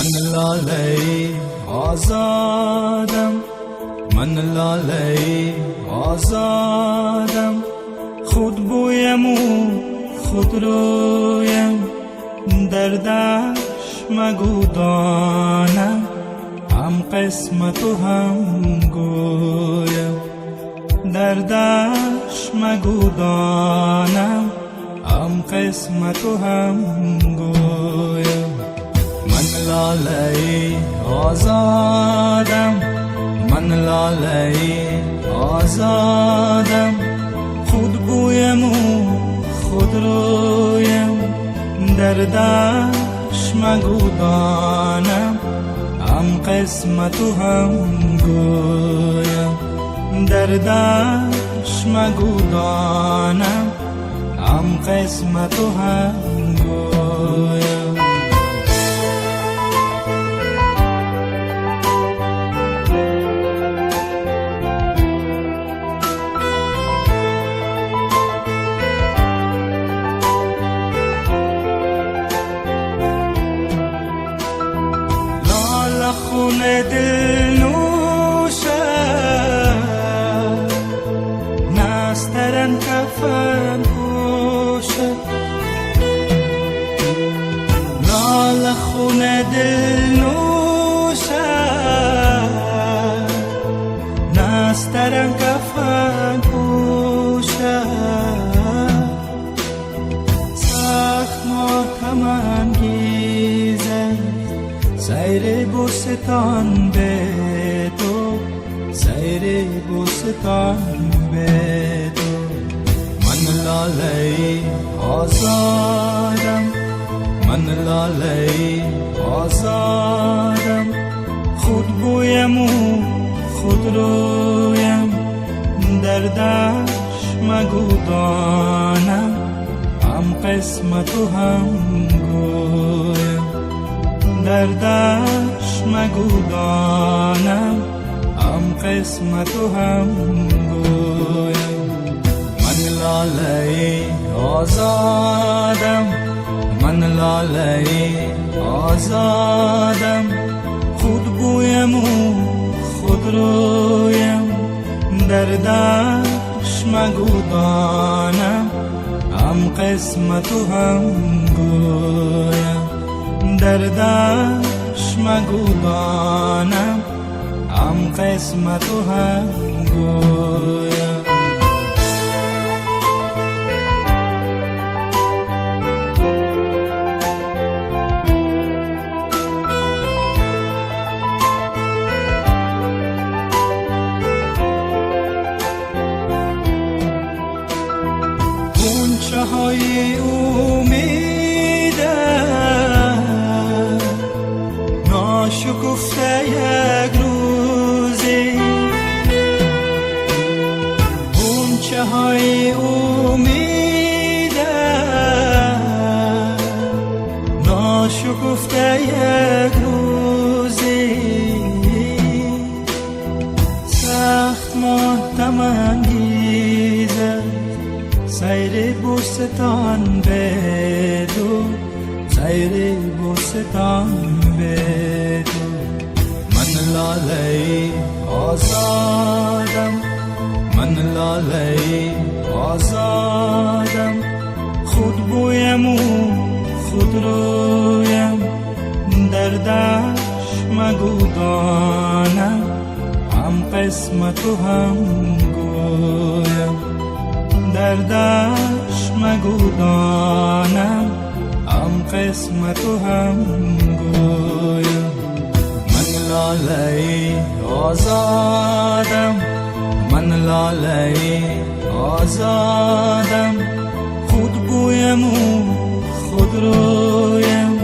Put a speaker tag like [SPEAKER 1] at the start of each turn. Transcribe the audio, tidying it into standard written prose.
[SPEAKER 1] من لاله آزادم، من لاله آزادم، خود بویم و خود رویم، دردش مگو دانم، هم قسمت و هم گویم، دردش مگو دانم، هم قسمت و هم گویم. من لاله آزادم، من لاله آزادم، خود بویم و خود رویم، دردش مگو دانم، هم قسمت و هم گویم، دردش مگو دانم، هم قسمت و هم گویم. خون دل نوشه نسترن کفن پوشه، لال خون دل نوشه نسترن کفن پوشه، سخت ماتم انگیزه سیر بوستان به تو، سیر بوستان به تو. من لاله آزادم، من لاله آزادم، خود بویم و خود رویم، دردش مگو دانم، هم قسمت و هم گویم، دردش مگو دانم، هم قسمت و هم گویم. من لاله آزادم، من لاله آزادم، خود بویم و خود رویم، دردش مگو دانم، هم قسمت و هم گویم، دردش مگو دانم، هم قسمت و هم گویم. غنچه های شکفته یک روزی، غنچه های امیده ناشکفته یک روزی، سخت ماتم انگیزه سیر بوستان به دو، سیر بوستان به دو. من لاله آزادم، من لاله آزادم، خود بویم و خود رویم، دردش مگو دانم، هم قسمت و هم گویم، دردش مگو دانم، هم قسمت و هم گویم. من لاله آزادم، من لاله آزادم، خود بویم و خود رویم،